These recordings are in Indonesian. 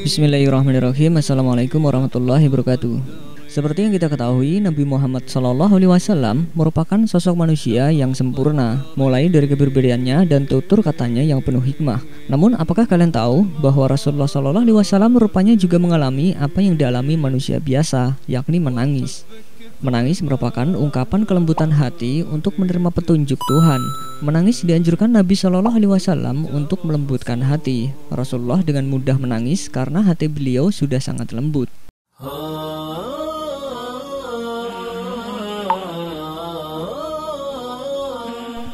Bismillahirrahmanirrahim. Assalamualaikum warahmatullahi wabarakatuh. Seperti yang kita ketahui, Nabi Muhammad SAW merupakan sosok manusia yang sempurna, mulai dari kepribadiannya dan tutur katanya yang penuh hikmah. Namun, apakah kalian tahu bahwa Rasulullah SAW rupanya juga mengalami apa yang dialami manusia biasa, yakni menangis? Menangis merupakan ungkapan kelembutan hati untuk menerima petunjuk Tuhan. Menangis dianjurkan Nabi SAW untuk melembutkan hati. Rasulullah dengan mudah menangis karena hati beliau sudah sangat lembut.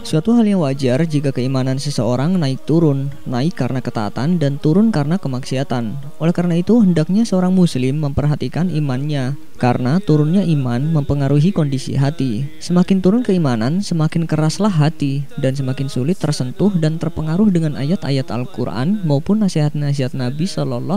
Suatu hal yang wajar jika keimanan seseorang naik turun, naik karena ketaatan dan turun karena kemaksiatan. Oleh karena itu, hendaknya seorang muslim memperhatikan imannya, karena turunnya iman mempengaruhi kondisi hati. Semakin turun keimanan, semakin keraslah hati, dan semakin sulit tersentuh dan terpengaruh dengan ayat-ayat Al-Quran maupun nasihat-nasihat Nabi SAW.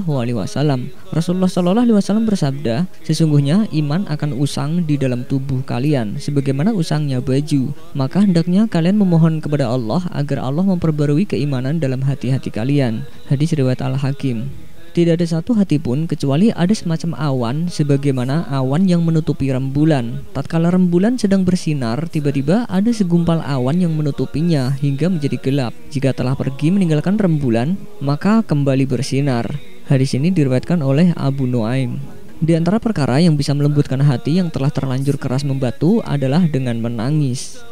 Rasulullah SAW bersabda, sesungguhnya iman akan usang di dalam tubuh kalian, sebagaimana usangnya baju. Maka hendaknya kalian memohon kepada Allah agar Allah memperbarui keimanan dalam hati-hati kalian. Hadis riwayat Al-Hakim. Tidak ada satu hati pun kecuali ada semacam awan, sebagaimana awan yang menutupi rembulan. Tatkala rembulan sedang bersinar, tiba-tiba ada segumpal awan yang menutupinya hingga menjadi gelap. Jika telah pergi meninggalkan rembulan, maka kembali bersinar. Hadis ini diriwayatkan oleh Abu Nuaim. Di antara perkara yang bisa melembutkan hati yang telah terlanjur keras membatu adalah dengan menangis.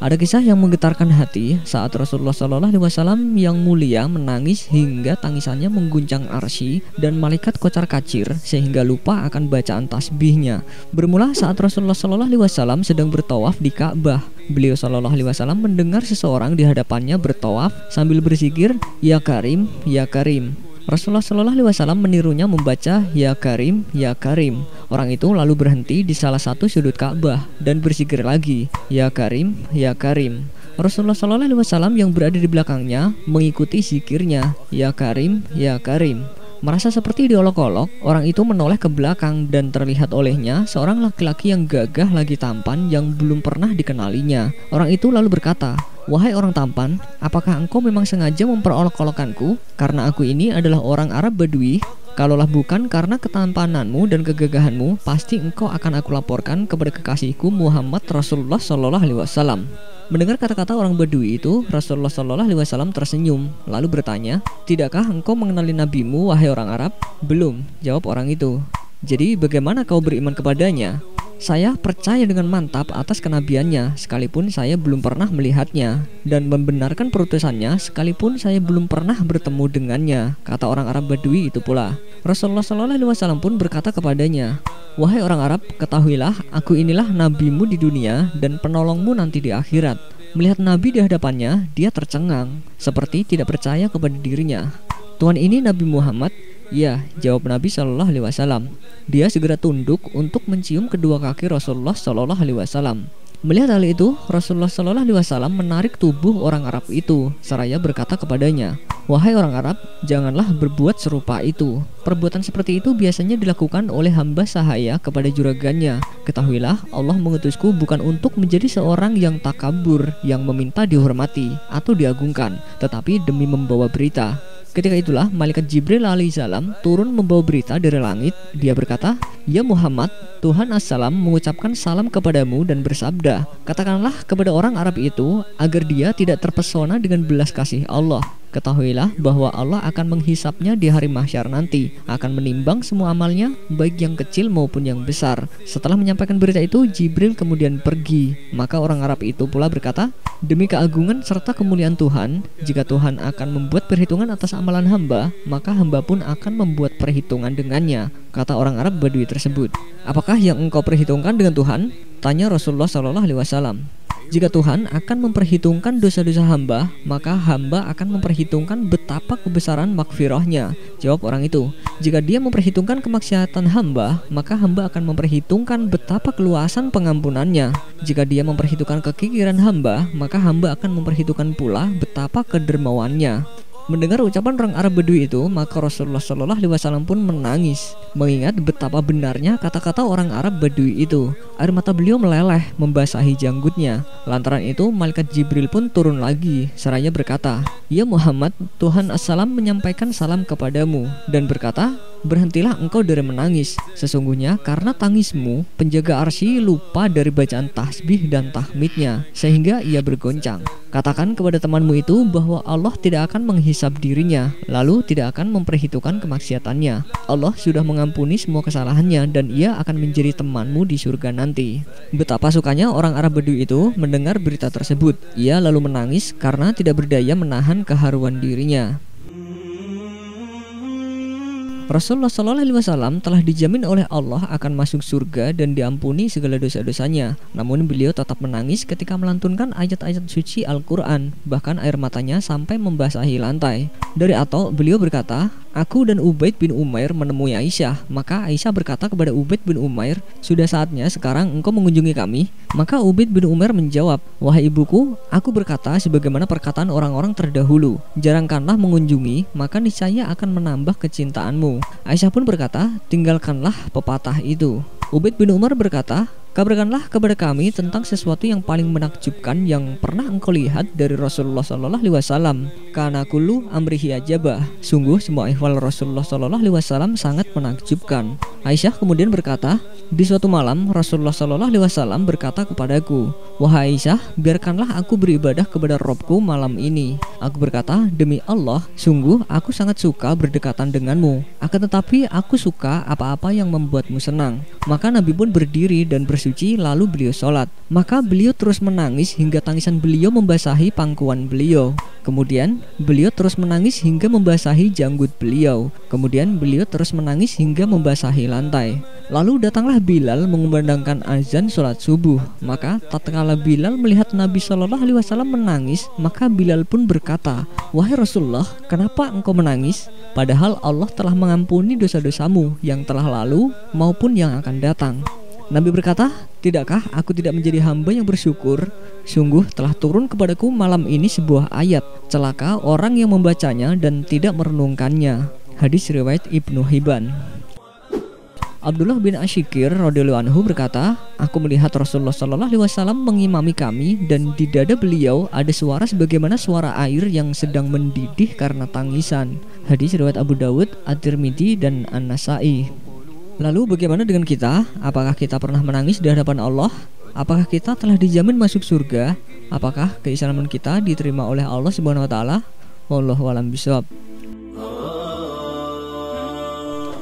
Ada kisah yang menggetarkan hati saat Rasulullah SAW yang mulia menangis hingga tangisannya mengguncang arsy dan malaikat kocar-kacir sehingga lupa akan bacaan tasbihnya. Bermula saat Rasulullah SAW sedang bertawaf di Ka'bah. Beliau SAW mendengar seseorang di hadapannya bertawaf sambil berzikir, "Ya Karim, Ya Karim." Rasulullah SAW menirunya membaca "Ya Karim, Ya Karim". Orang itu lalu berhenti di salah satu sudut Ka'bah dan berzikir lagi, "Ya Karim, Ya Karim". Rasulullah SAW yang berada di belakangnya mengikuti zikirnya, "Ya Karim, Ya Karim". Merasa seperti diolok-olok, orang itu menoleh ke belakang dan terlihat olehnya seorang laki-laki yang gagah lagi tampan yang belum pernah dikenalinya. Orang itu lalu berkata, "Wahai orang tampan, apakah engkau memang sengaja memperolok-olokanku? Karena aku ini adalah orang Arab Badui. Kalaulah bukan karena ketampananmu dan kegagahanmu, pasti engkau akan aku laporkan kepada kekasihku Muhammad Rasulullah SAW." Mendengar kata-kata orang Badui itu, Rasulullah SAW tersenyum, lalu bertanya, "Tidakkah engkau mengenali nabimu, wahai orang Arab?" "Belum," jawab orang itu. "Jadi bagaimana kau beriman kepadanya?" "Saya percaya dengan mantap atas kenabiannya, sekalipun saya belum pernah melihatnya, dan membenarkan perutusannya, sekalipun saya belum pernah bertemu dengannya," kata orang Arab Badui itu pula. Rasulullah SAW pun berkata kepadanya, "Wahai orang Arab, ketahuilah, aku inilah nabimu di dunia dan penolongmu nanti di akhirat." Melihat Nabi di hadapannya, dia tercengang, seperti tidak percaya kepada dirinya. "Tuhan ini Nabi Muhammad?" "Ya," jawab Nabi SAW. Dia segera tunduk untuk mencium kedua kaki Rasulullah SAW. Melihat hal itu, Rasulullah SAW menarik tubuh orang Arab itu, seraya berkata kepadanya, "Wahai orang Arab, janganlah berbuat serupa itu. Perbuatan seperti itu biasanya dilakukan oleh hamba sahaya kepada juragannya. Ketahuilah, Allah mengutusku bukan untuk menjadi seorang yang takabur, yang meminta dihormati atau diagungkan, tetapi demi membawa berita." Ketika itulah malaikat Jibril alaihissalam turun membawa berita dari langit. Dia berkata, "Ya Muhammad, Tuhan As-Salam mengucapkan salam kepadamu dan bersabda, katakanlah kepada orang Arab itu agar dia tidak terpesona dengan belas kasih Allah. Ketahuilah bahwa Allah akan menghisapnya di hari mahsyar nanti, akan menimbang semua amalnya, baik yang kecil maupun yang besar." Setelah menyampaikan berita itu, Jibril kemudian pergi. Maka orang Arab itu pula berkata, "Demi keagungan serta kemuliaan Tuhan, jika Tuhan akan membuat perhitungan atas amalan hamba, maka hamba pun akan membuat perhitungan dengannya," kata orang Arab Badui tersebut. "Apakah yang engkau perhitungkan dengan Tuhan?" tanya Rasulullah SAW. "Jika Tuhan akan memperhitungkan dosa-dosa hamba, maka hamba akan memperhitungkan betapa kebesaran makfirahnya," jawab orang itu. "Jika dia memperhitungkan kemaksiatan hamba, maka hamba akan memperhitungkan betapa keluasan pengampunannya. Jika dia memperhitungkan kekikiran hamba, maka hamba akan memperhitungkan pula betapa kedermawannya." Mendengar ucapan orang Arab Badui itu, maka Rasulullah Shallallahu Alaihi Wasallam pun menangis, mengingat betapa benarnya kata-kata orang Arab Badui itu. Air mata beliau meleleh membasahi janggutnya. Lantaran itu, malaikat Jibril pun turun lagi, seraya berkata, "Ya Muhammad, Tuhan As-Salam menyampaikan salam kepadamu," dan berkata, "Berhentilah engkau dari menangis. Sesungguhnya karena tangismu, penjaga arsy lupa dari bacaan tasbih dan tahmidnya, sehingga ia bergoncang. Katakan kepada temanmu itu bahwa Allah tidak akan menghisab dirinya, lalu tidak akan memperhitungkan kemaksiatannya. Allah sudah mengampuni semua kesalahannya dan ia akan menjadi temanmu di surga nanti." Betapa sukanya orang Arab Badui itu mendengar berita tersebut. Ia lalu menangis karena tidak berdaya menahan keharuan dirinya. Rasulullah Shallallahu Alaihi Wasallam telah dijamin oleh Allah akan masuk surga dan diampuni segala dosa-dosanya. Namun beliau tetap menangis ketika melantunkan ayat-ayat suci Al-Quran. Bahkan air matanya sampai membasahi lantai. Dari Atha, beliau berkata, "Aku dan Ubaid bin Umair menemui Aisyah. Maka Aisyah berkata kepada Ubaid bin Umair, 'Sudah saatnya sekarang engkau mengunjungi kami.' Maka Ubaid bin Umair menjawab, 'Wahai ibuku, aku berkata sebagaimana perkataan orang-orang terdahulu, jarangkanlah mengunjungi, maka niscaya akan menambah kecintaanmu.' Aisyah pun berkata, 'Tinggalkanlah pepatah itu.' Ubaid bin Umar berkata, 'Kabarkanlah kepada kami tentang sesuatu yang paling menakjubkan yang pernah engkau lihat dari Rasulullah Shallallahu Alaihi Wasallam. Karena kullu amrihi ajabah. Sungguh semua ihwal Rasulullah Shallallahu Alaihi Wasallam sangat menakjubkan.' Aisyah kemudian berkata, 'Di suatu malam Rasulullah Shallallahu Alaihi Wasallam berkata kepadaku, "Wahai Aisyah, biarkanlah aku beribadah kepada Robku malam ini." Aku berkata, "Demi Allah, sungguh aku sangat suka berdekatan denganmu. Akan tetapi aku suka apa-apa yang membuatmu senang." Maka Nabi pun berdiri dan bersuci, lalu beliau sholat. Maka beliau terus menangis hingga tangisan beliau membasahi pangkuan beliau. Kemudian beliau terus menangis hingga membasahi janggut beliau. Kemudian beliau terus menangis hingga membasahi lantai. Lalu datanglah Bilal mengumandangkan azan sholat subuh. Maka tatkala Bilal melihat Nabi Shallallahu Alaihi Wasallam menangis, maka Bilal pun berkata, "Wahai Rasulullah, kenapa engkau menangis? Padahal Allah telah mengampuni dosa-dosamu yang telah lalu maupun yang akan datang." Nabi berkata, "Tidakkah aku tidak menjadi hamba yang bersyukur? Sungguh telah turun kepadaku malam ini sebuah ayat. Celaka orang yang membacanya dan tidak merenungkannya." Hadis riwayat Ibnu Hibban. Abdullah bin Asyikir radhiyallahu anhu berkata, "Aku melihat Rasulullah Shallallahu Alaihi Wasallam mengimami kami dan di dada beliau ada suara sebagaimana suara air yang sedang mendidih karena tangisan." Hadis riwayat Abu Dawud, At-Tirmidzi dan An-Nasa'i. Lalu bagaimana dengan kita? Apakah kita pernah menangis di hadapan Allah? Apakah kita telah dijamin masuk surga? Apakah keislaman kita diterima oleh Allah Subhanahu wa taala? Wallahu a'lam bishawab.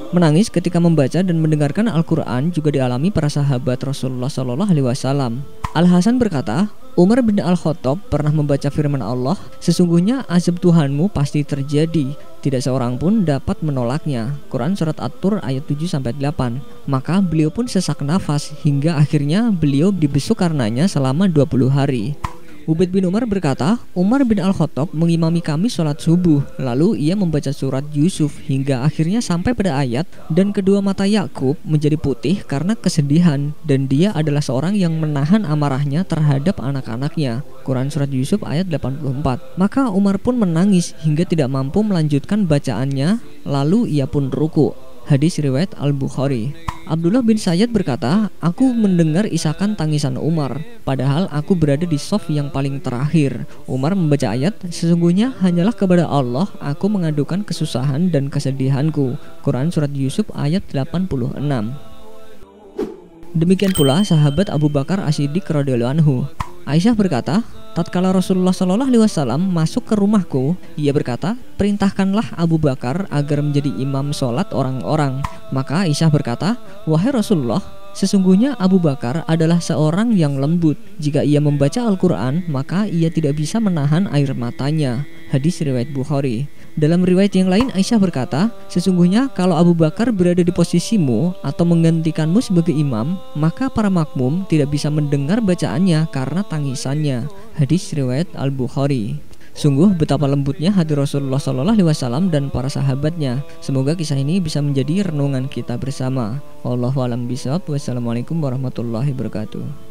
Menangis ketika membaca dan mendengarkan Al-Quran juga dialami para sahabat Rasulullah Shallallahu Alaihi Wasallam. Al-Hasan berkata, Umar bin Al-Khattab pernah membaca firman Allah, "Sesungguhnya azab Tuhanmu pasti terjadi, tidak seorang pun dapat menolaknya." Quran Surat At-Tur ayat 7-8. Maka beliau pun sesak nafas hingga akhirnya beliau dibesuk karenanya selama 20 hari. Ubaid bin Umar berkata, Umar bin Al-Khattab mengimami kami sholat subuh. Lalu ia membaca surat Yusuf hingga akhirnya sampai pada ayat, "Dan kedua mata Yakub menjadi putih karena kesedihan, dan dia adalah seorang yang menahan amarahnya terhadap anak-anaknya." Quran Surat Yusuf ayat 84. Maka Umar pun menangis hingga tidak mampu melanjutkan bacaannya, lalu ia pun ruku. Hadis riwayat Al-Bukhari. Abdullah bin Sayyad berkata, "Aku mendengar isakan tangisan Umar, padahal aku berada di shaf yang paling terakhir." Umar membaca ayat, "Sesungguhnya hanyalah kepada Allah aku mengadukan kesusahan dan kesedihanku." Quran Surat Yusuf ayat 86. Demikian pula sahabat Abu Bakar As-Siddiq radhiyallahu anhu. Aisyah berkata, tatkala Rasulullah Shallallahu Alaihi Wasallam masuk ke rumahku, ia berkata, "Perintahkanlah Abu Bakar agar menjadi imam sholat orang-orang." Maka Aisyah berkata, "Wahai Rasulullah, sesungguhnya Abu Bakar adalah seorang yang lembut. Jika ia membaca Al-Quran, maka ia tidak bisa menahan air matanya." Hadis riwayat Bukhari. Dalam riwayat yang lain Aisyah berkata, "Sesungguhnya kalau Abu Bakar berada di posisimu atau menggantikanmu sebagai imam, maka para makmum tidak bisa mendengar bacaannya karena tangisannya." Hadis riwayat Al-Bukhari. Sungguh betapa lembutnya hati Rasulullah Shallallahu Alaihi Wasallam dan para sahabatnya. Semoga kisah ini bisa menjadi renungan kita bersama. Wallahu a'lam bishawab. Wassalamualaikum warahmatullahi wabarakatuh.